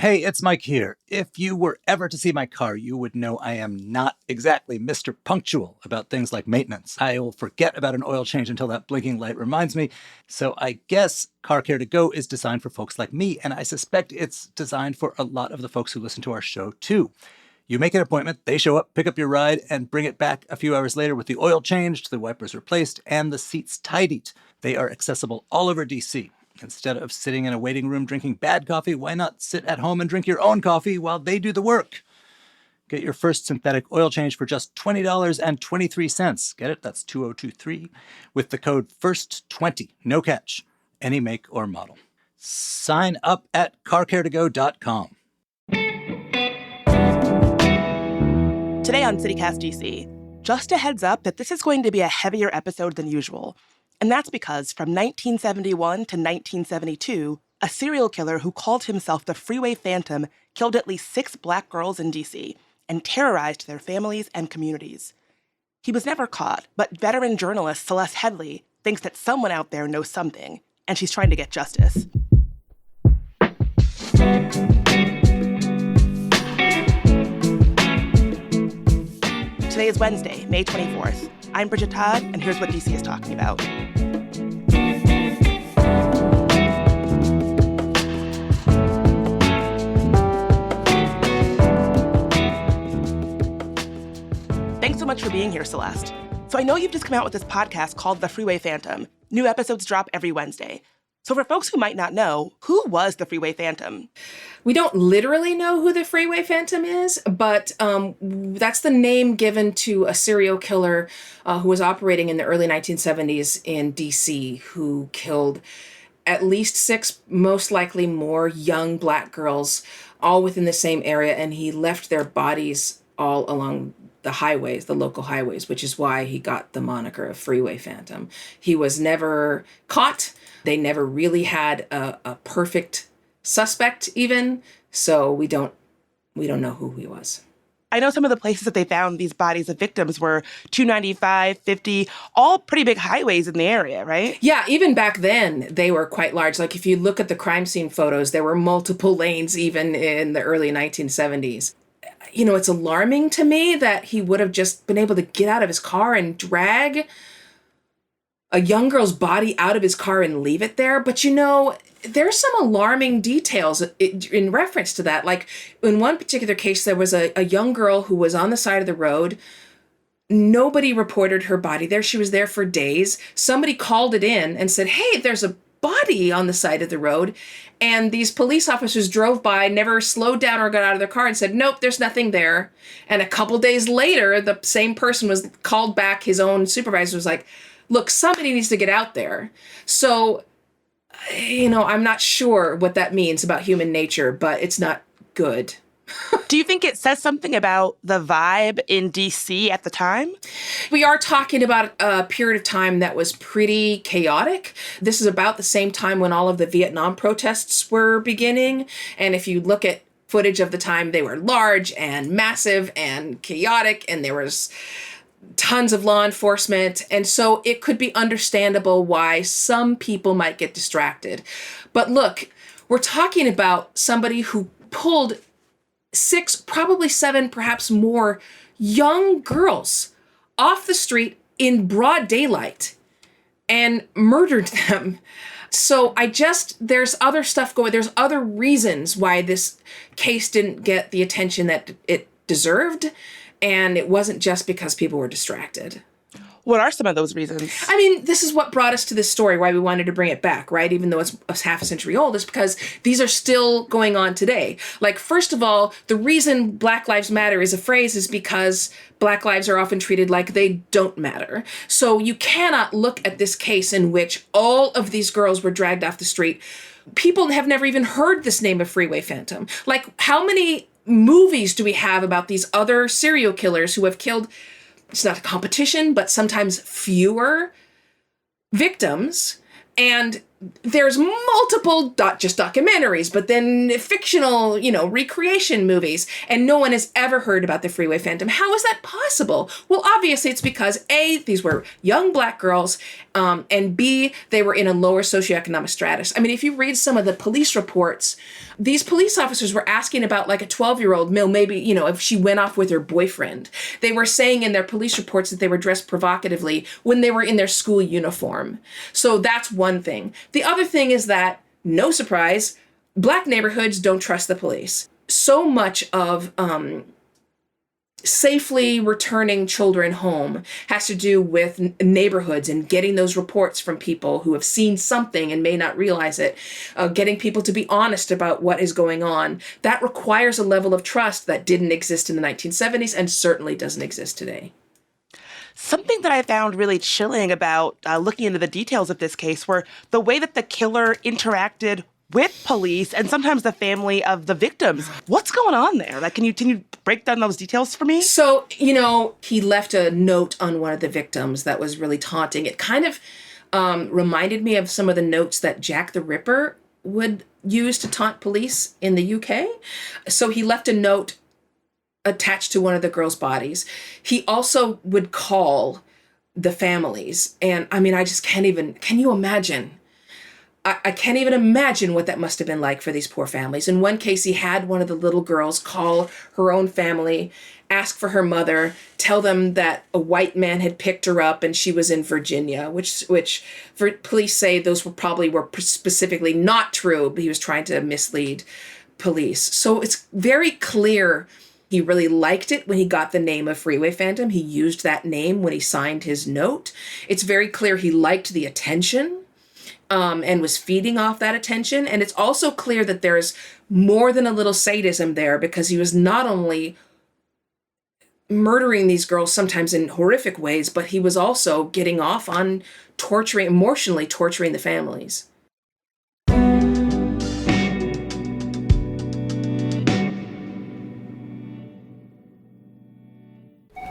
Hey, it's Mike here. If you were ever to see my car, you would know I am not exactly Mr. Punctual about things like maintenance. I will forget about an oil change until that blinking light reminds me. So I guess Car Care to Go is designed for folks like me, and I suspect it's designed for a lot of the folks who listen to our show too. You make an appointment, they show up, pick up your ride, and bring it back a few hours later with the oil changed, the wipers replaced, and the seats tidied. They are accessible all over DC. Instead of sitting in a waiting room drinking bad coffee, why not sit at home and drink your own coffee while they do the work? Get your first synthetic oil change for just $20.23. Get it? That's 2023 with the code FIRST20. No catch. Any make or model. Sign up at carcaretogo.com. Today on CityCast DC, just a heads up that this is going to be a heavier episode than usual. And that's because from 1971 to 1972, a serial killer who called himself the Freeway Phantom killed at least 6 black girls in DC and terrorized their families and communities. He was never caught, but veteran journalist Celeste Headlee thinks that someone out there knows something, and she's trying to get justice. Today is Wednesday, May 24th. I'm Bridget Todd, and here's what DC is talking about. Thanks so much for being here, Celeste. So I know you've just come out with this podcast called The Freeway Phantom. New episodes drop every Wednesday. So for folks who might not know, who was the Freeway Phantom? We don't literally know who the Freeway Phantom is, but that's the name given to a serial killer who was operating in the early 1970s in DC, who killed at least 6, most likely more, young black girls, all within the same area, and he left their bodies all along the highways, the local highways, which is why he got the moniker of Freeway Phantom. He was never caught. They never really had a perfect suspect even, so we don't know who he was. I know some of the places that they found these bodies of victims were 295, 50, all pretty big highways in the area, right? Yeah, even back then, they were quite large. Like if you look at the crime scene photos, there were multiple lanes even in the early 1970s. You know, it's alarming to me that he would have just been able to get out of his car and drag a young girl's body out of his car and leave it there. But, you know, there's some alarming details in reference to that. Like in one particular case, there was a young girl who was on the side of the road. Nobody reported her body there. She was there for days. Somebody called it in and said, hey, there's a body on the side of the road. And these police officers drove by, never slowed down or got out of their car and said, nope, there's nothing there. And a couple days later, the same person was called back. His own supervisor was like, look, somebody needs to get out there. So, you know, I'm not sure what that means about human nature, but it's not good. Do you think it says something about the vibe in DC at the time? We are talking about a period of time that was pretty chaotic. This is about the same time when all of the Vietnam protests were beginning. And if you look at footage of the time, they were large and massive and chaotic, and there was tons of law enforcement. And so it could be understandable why some people might get distracted. But look, we're talking about somebody who pulled 6, probably 7, perhaps more young girls off the street in broad daylight and murdered them. So there's other stuff going, there's other reasons why this case didn't get the attention that it deserved. And it wasn't just because people were distracted. What are some of those reasons? I mean, this is what brought us to this story, why we wanted to bring it back, right? Even though it's half a century old, is because these are still going on today. Like, first of all, the reason Black Lives Matter is a phrase is because Black lives are often treated like they don't matter. So you cannot look at this case in which all of these girls were dragged off the street. People have never even heard this name of Freeway Phantom. Like, how many movies do we have about these other serial killers who have killed, it's not a competition, but sometimes fewer victims? And there's multiple, not just documentaries, but then fictional, recreation movies. And no one has ever heard about the Freeway Phantom. How is that possible? Well, obviously it's because A, these were young Black girls. and B, they were in a lower socioeconomic stratus. I mean, if you read some of the police reports, these police officers were asking about like a 12-year-old, maybe, if she went off with her boyfriend. They were saying in their police reports that they were dressed provocatively when they were in their school uniform. So that's one thing. The other thing is that, no surprise, Black neighborhoods don't trust the police. So much of safely returning children home has to do with neighborhoods and getting those reports from people who have seen something and may not realize it, getting people to be honest about what is going on. That requires a level of trust that didn't exist in the 1970s and certainly doesn't exist today. Something that I found really chilling about looking into the details of this case were the way that the killer interacted with police and sometimes the family of the victims. What's going on there? Like, can you break down those details for me? So, he left a note on one of the victims that was really taunting. It kind of reminded me of some of the notes that Jack the Ripper would use to taunt police in the UK. So he left a note attached to one of the girls' bodies. He also would call the families. And I mean, I just can you imagine? I can't even imagine what that must have been like for these poor families. In one case, he had one of the little girls call her own family, ask for her mother, tell them that a white man had picked her up and she was in Virginia, which for police say those were specifically not true, but he was trying to mislead police. So it's very clear he really liked it when he got the name of Freeway Phantom. He used that name when he signed his note. It's very clear he liked the attention. And was feeding off that attention. And it's also clear that there's more than a little sadism there, because he was not only murdering these girls sometimes in horrific ways, but he was also getting off on emotionally torturing the families.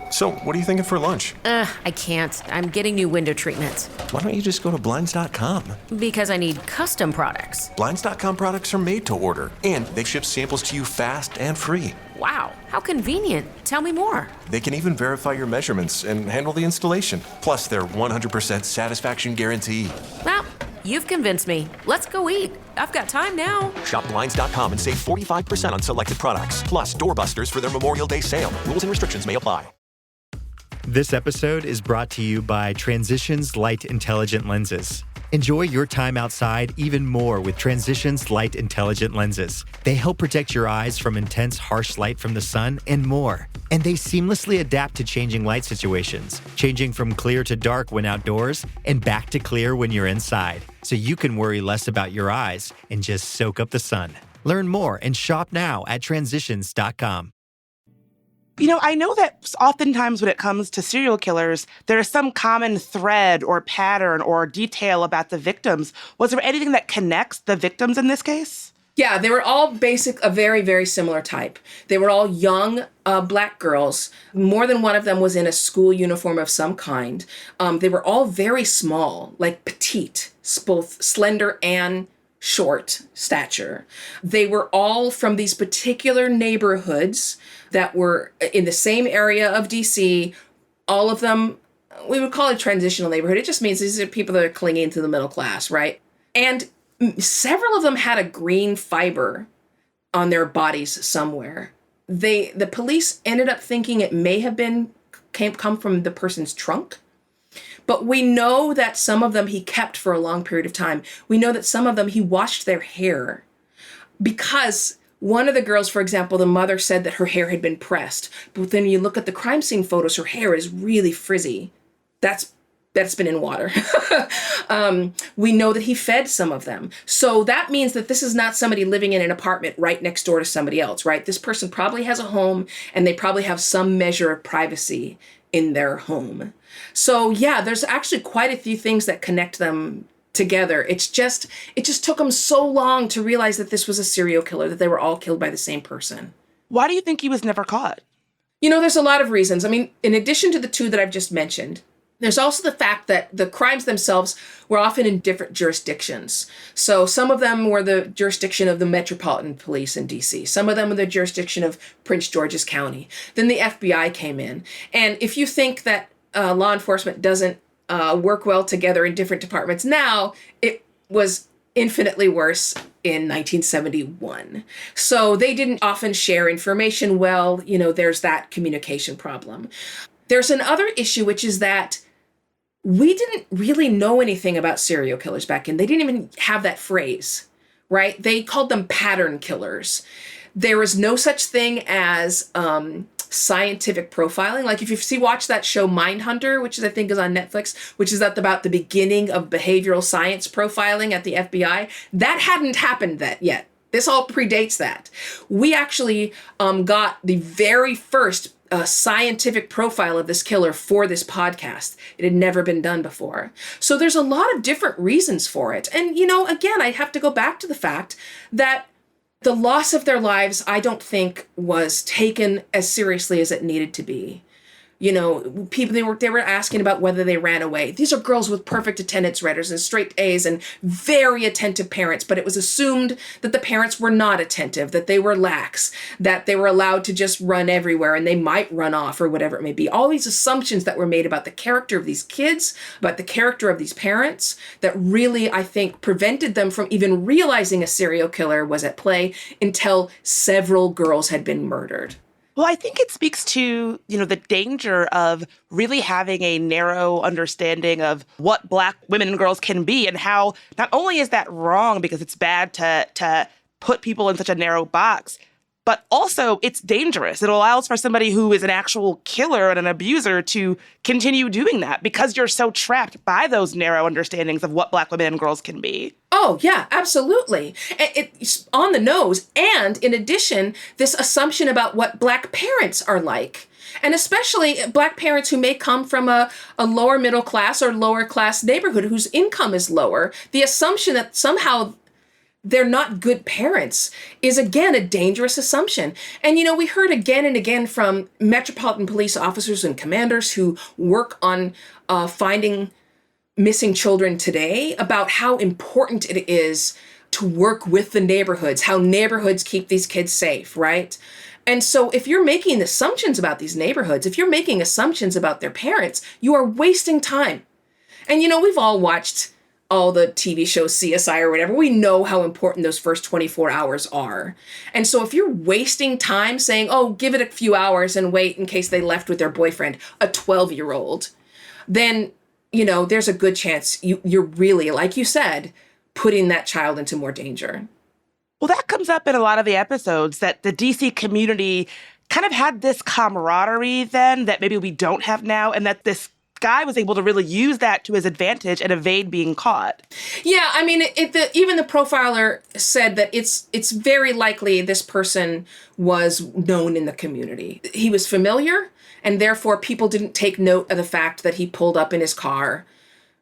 So, what are you thinking for lunch? I can't. I'm getting new window treatments. Why don't you just go to Blinds.com? Because I need custom products. Blinds.com products are made to order, and they ship samples to you fast and free. Wow, how convenient. Tell me more. They can even verify your measurements and handle the installation. Plus, their 100% satisfaction guarantee. Well, you've convinced me. Let's go eat. I've got time now. Shop Blinds.com and save 45% on selected products. Plus, doorbusters for their Memorial Day sale. Rules and restrictions may apply. This episode is brought to you by Transitions Light Intelligent Lenses. Enjoy your time outside even more with Transitions Light Intelligent Lenses. They help protect your eyes from intense, harsh light from the sun and more. And they seamlessly adapt to changing light situations, changing from clear to dark when outdoors and back to clear when you're inside, so you can worry less about your eyes and just soak up the sun. Learn more and shop now at transitions.com. I know that oftentimes when it comes to serial killers, there is some common thread or pattern or detail about the victims. Was there anything that connects the victims in this case? Yeah, they were all a very, very similar type. They were all young Black girls. More than one of them was in a school uniform of some kind. They were all very small, like petite, both slender and short stature. They were all from these particular neighborhoods that were in the same area of DC. All of them, we would call it a transitional neighborhood. It just means these are people that are clinging to the middle class, right? And several of them had a green fiber on their bodies somewhere. The police ended up thinking it may have come from the person's trunk. But we know that some of them he kept for a long period of time. We know that some of them he washed their hair, because one of the girls, for example, the mother said that her hair had been pressed. But then you look at the crime scene photos, her hair is really frizzy. That's been in water. We know that he fed some of them. So that means that this is not somebody living in an apartment right next door to somebody else, right? This person probably has a home, and they probably have some measure of privacy in their home. So yeah, there's actually quite a few things that connect them together. It just took them so long to realize that this was a serial killer, that they were all killed by the same person. Why do you think he was never caught? There's a lot of reasons. I mean, in addition to the two that I've just mentioned, there's also the fact that the crimes themselves were often in different jurisdictions. So some of them were the jurisdiction of the Metropolitan Police in DC. Some of them were the jurisdiction of Prince George's County. Then the FBI came in. And if you think that law enforcement doesn't work well together in different departments now, it was infinitely worse in 1971. So they didn't often share information well. There's that communication problem. There's another issue, which is that we didn't really know anything about serial killers back then. They didn't even have that phrase, right? They called them pattern killers. There was no such thing as scientific profiling. Like if you watch that show Mindhunter, which I think is on Netflix, which is about the beginning of behavioral science profiling at the FBI, that hadn't happened yet. This all predates that. We actually got the very first scientific profile of this killer for this podcast. It had never been done before. So there's a lot of different reasons for it. And, again, I have to go back to the fact that the loss of their lives, I don't think, was taken as seriously as it needed to be. People, they were asking about whether they ran away. These are girls with perfect attendance records and straight A's and very attentive parents, but it was assumed that the parents were not attentive, that they were lax, that they were allowed to just run everywhere and they might run off or whatever it may be. All these assumptions that were made about the character of these kids, about the character of these parents, that really, I think, prevented them from even realizing a serial killer was at play until several girls had been murdered. Well, I think it speaks to, the danger of really having a narrow understanding of what Black women and girls can be, and how not only is that wrong because it's bad to put people in such a narrow box, but also it's dangerous. It allows for somebody who is an actual killer and an abuser to continue doing that because you're so trapped by those narrow understandings of what Black women and girls can be. Oh, yeah, absolutely. It's on the nose. And in addition, this assumption about what Black parents are like. And especially Black parents who may come from a lower middle class or lower class neighborhood whose income is lower. The assumption that somehow they're not good parents is, again, a dangerous assumption. And, we heard again and again from Metropolitan Police officers and commanders who work on finding missing children today about how important it is to work with the neighborhoods, how neighborhoods keep these kids safe, right? And so if you're making assumptions about these neighborhoods, if you're making assumptions about their parents, you are wasting time. And, we've all watched all the TV shows, CSI or whatever. We know how important those first 24 hours are. And so if you're wasting time saying, oh, give it a few hours and wait in case they left with their boyfriend, a 12-year-old, then, there's a good chance you're really, like you said, putting that child into more danger. Well, that comes up in a lot of the episodes, that the DC community kind of had this camaraderie then that maybe we don't have now, and that this guy was able to really use that to his advantage and evade being caught. Yeah, I mean, even the profiler said that it's very likely this person was known in the community. He was familiar, and therefore people didn't take note of the fact that he pulled up in his car.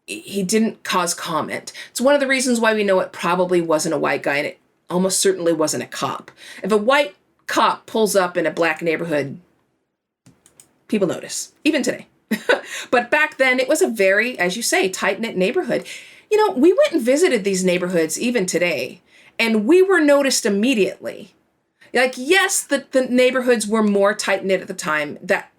He didn't cause comment. It's one of the reasons why we know it probably wasn't a white guy, and it almost certainly wasn't a cop. If a white cop pulls up in a Black neighborhood, people notice, even today. But back then, it was a very, as you say, tight-knit neighborhood. We went and visited these neighborhoods even today, and we were noticed immediately. Like, yes, the neighborhoods were more tight-knit at the time. That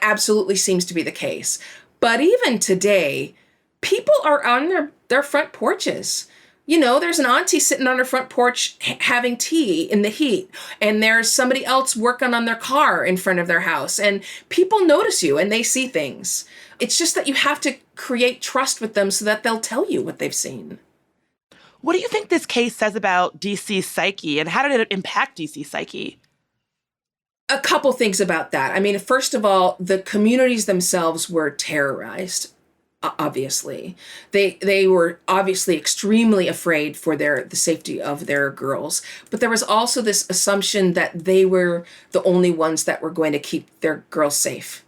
absolutely seems to be the case. But even today, people are on their front porches. There's an auntie sitting on her front porch having tea in the heat, and there's somebody else working on their car in front of their house, and people notice you and they see things. It's just that you have to create trust with them so that they'll tell you what they've seen. What do you think this case says about DC's psyche, and how did it impact DC's psyche? A couple things about that. I mean, first of all, the communities themselves were terrorized. Obviously, they were obviously extremely afraid for the safety of their girls. But there was also this assumption that they were the only ones that were going to keep their girls safe.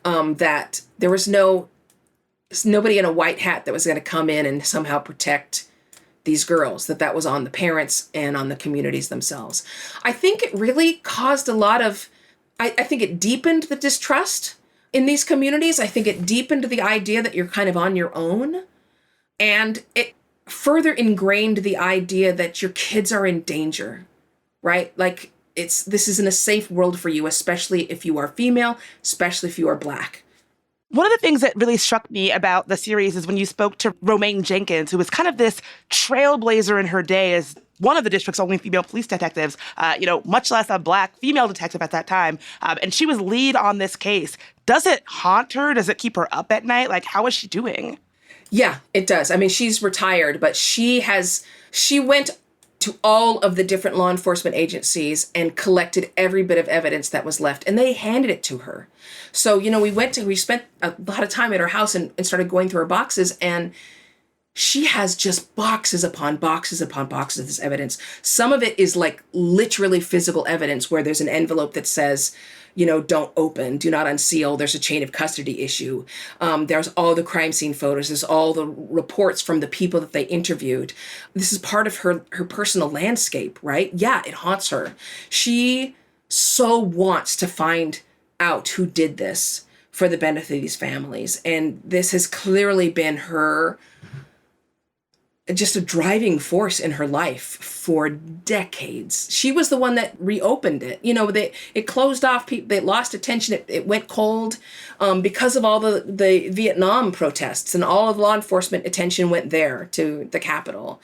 That there was nobody in a white hat that was going to come in and somehow protect these girls, that was on the parents and on the communities themselves. I think it really caused a lot of, I think it deepened the distrust in these communities. I think it deepened the idea that you're kind of on your own. And it further ingrained the idea that your kids are in danger, right? Like this isn't a safe world for you, especially if you are female, especially if you are Black. One of the things that really struck me about the series is when you spoke to Romaine Jenkins, who was kind of this trailblazer in her day as one of the district's only female police detectives, much less a Black female detective at that time. And she was lead on this case. Does it haunt her? Does it keep her up at night? Like, how is she doing? Yeah, it does. I mean, she's retired, but she went to all of the different law enforcement agencies and collected every bit of evidence that was left, and they handed it to her. So, we spent a lot of time at her house and started going through her boxes, and she has just boxes upon boxes upon boxes of this evidence. Some of it is like literally physical evidence where there's an envelope that says, don't open, do not unseal. There's a chain of custody issue. There's all the crime scene photos. There's all the reports from the people that they interviewed. This is part of her personal landscape, right? Yeah, it haunts her. She so wants to find out who did this for the benefit of these families. And this has clearly been her just a driving force in her life for decades. She was the one that reopened it. It closed off. They lost attention. It went cold because of all the Vietnam protests, and all of law enforcement attention went there to the Capitol.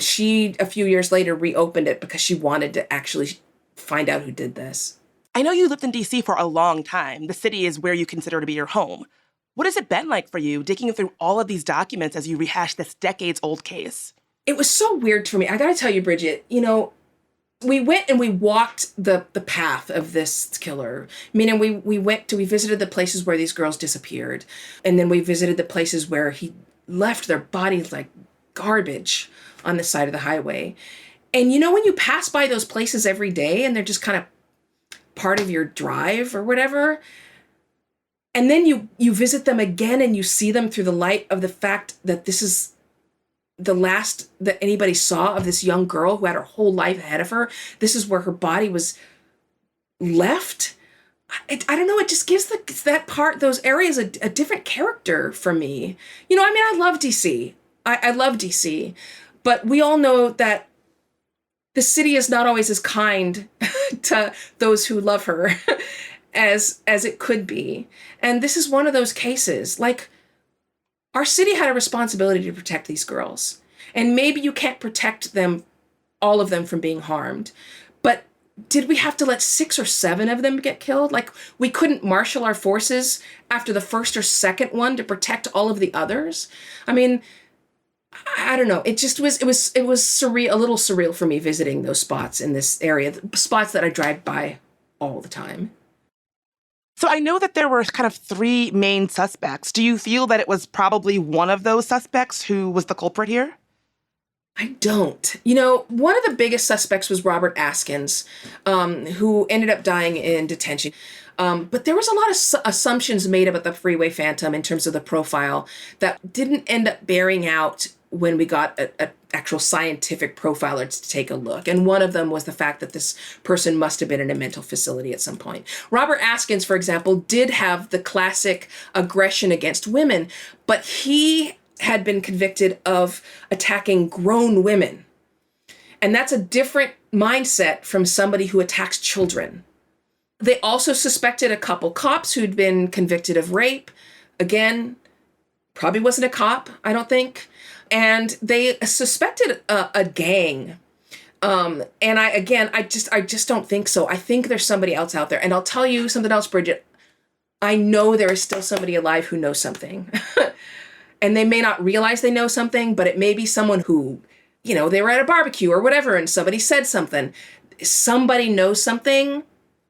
She, a few years later, reopened it because she wanted to actually find out who did this. I know you lived in D.C. for a long time. The city is where you consider to be your home. What has it been like for you digging through all of these documents as you rehash this decades-old case? It was so weird for me. I got to tell you, Bridget, we went and we walked the path of this killer. Meaning we visited the places where these girls disappeared. And then we visited the places where he left their bodies like garbage on the side of the highway. And when you pass by those places every day and they're just kind of part of your drive or whatever, and then you visit them again and you see them through the light of the fact that this is the last that anybody saw of this young girl who had her whole life ahead of her. This is where her body was left. I don't know. It just gives those areas a different character for me. I love DC. I love DC. But we all know that the city is not always as kind to those who love her as it could be. And this is one of those cases. Like, our city had a responsibility to protect these girls. And maybe you can't protect them, all of them, from being harmed. But did we have to let 6 or 7 of them get killed? Like, we couldn't marshal our forces after the first or second one to protect all of the others? I mean, I don't know. It was surreal, a little surreal for me visiting those spots in this area, spots that I drive by all the time. So I know that there were kind of 3 main suspects. Do you feel that it was probably one of those suspects who was the culprit here? I don't. One of the biggest suspects was Robert Askins, who ended up dying in detention. But there was a lot of assumptions made about the Freeway Phantom in terms of the profile that didn't end up bearing out when we got an actual scientific profiler to take a look. And one of them was the fact that this person must have been in a mental facility at some point. Robert Askins, for example, did have the classic aggression against women, but he had been convicted of attacking grown women. And that's a different mindset from somebody who attacks children. They also suspected a couple cops who'd been convicted of rape. Again, probably wasn't a cop, I don't think. And they suspected a gang. And I just don't think so. I think there's somebody else out there. And I'll tell you something else, Bridget. I know there is still somebody alive who knows something. And they may not realize they know something, but it may be someone who, they were at a barbecue or whatever, and somebody said something. Somebody knows something,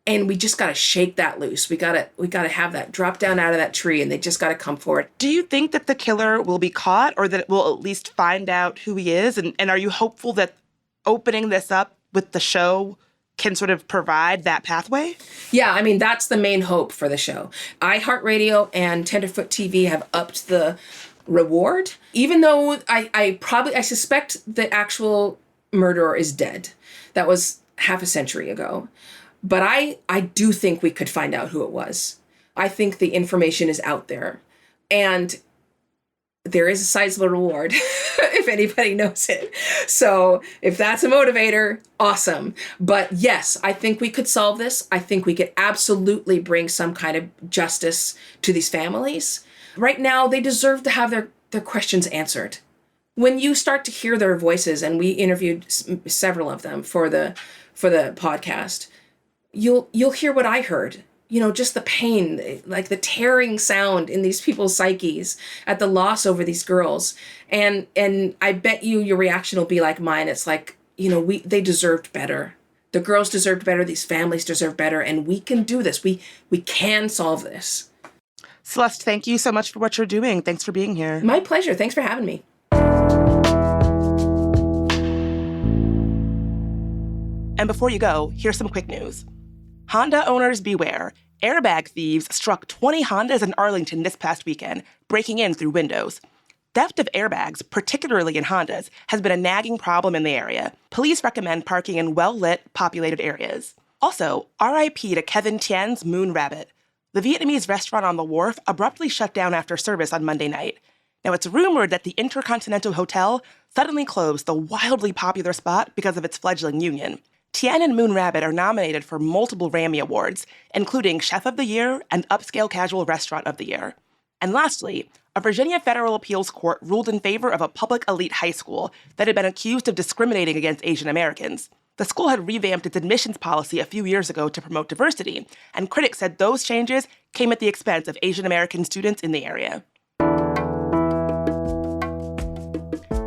and we just got to shake that loose. We got to have that drop down out of that tree, and they just got to come forward. Do you think that the killer will be caught, or that it will at least find out who he is? And are you hopeful that opening this up with the show can sort of provide that pathway? Yeah, I mean, that's the main hope for the show. iHeartRadio and Tenderfoot TV have upped the reward, even though I suspect the actual murderer is dead. That was half a century ago. But I do think we could find out who it was. I think the information is out there. And there is a sizable reward if anybody knows it. So if that's a motivator, awesome. But yes, I think we could solve this. I think we could absolutely bring some kind of justice to these families. Right now, they deserve to have their questions answered. When you start to hear their voices, and we interviewed several of them for the podcast, you'll hear what I heard. Just the pain, like the tearing sound in these people's psyches at the loss over these girls. And I bet your reaction will be like mine. It's like, they deserved better. The girls deserved better. These families deserve better. And we can do this. We can solve this. Celeste, thank you so much for what you're doing. Thanks for being here. My pleasure. Thanks for having me. And before you go, here's some quick news. Honda owners beware. Airbag thieves struck 20 Hondas in Arlington this past weekend, breaking in through windows. Theft of airbags, particularly in Hondas, has been a nagging problem in the area. Police recommend parking in well-lit, populated areas. Also, RIP to Kevin Tien's Moon Rabbit. The Vietnamese restaurant on the wharf abruptly shut down after service on Monday night. Now, it's rumored that the Intercontinental Hotel suddenly closed the wildly popular spot because of its fledgling union. Tien and Moon Rabbit are nominated for multiple Grammy Awards, including Chef of the Year and Upscale Casual Restaurant of the Year. And lastly, a Virginia federal appeals court ruled in favor of a public elite high school that had been accused of discriminating against Asian Americans. The school had revamped its admissions policy a few years ago to promote diversity, and critics said those changes came at the expense of Asian American students in the area.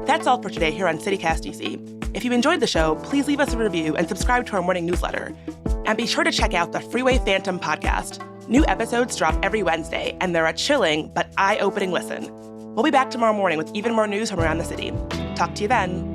That's all for today here on CityCast DC. If you enjoyed the show, please leave us a review and subscribe to our morning newsletter. And be sure to check out the Freeway Phantom podcast. New episodes drop every Wednesday, and they're a chilling but eye-opening listen. We'll be back tomorrow morning with even more news from around the city. Talk to you then.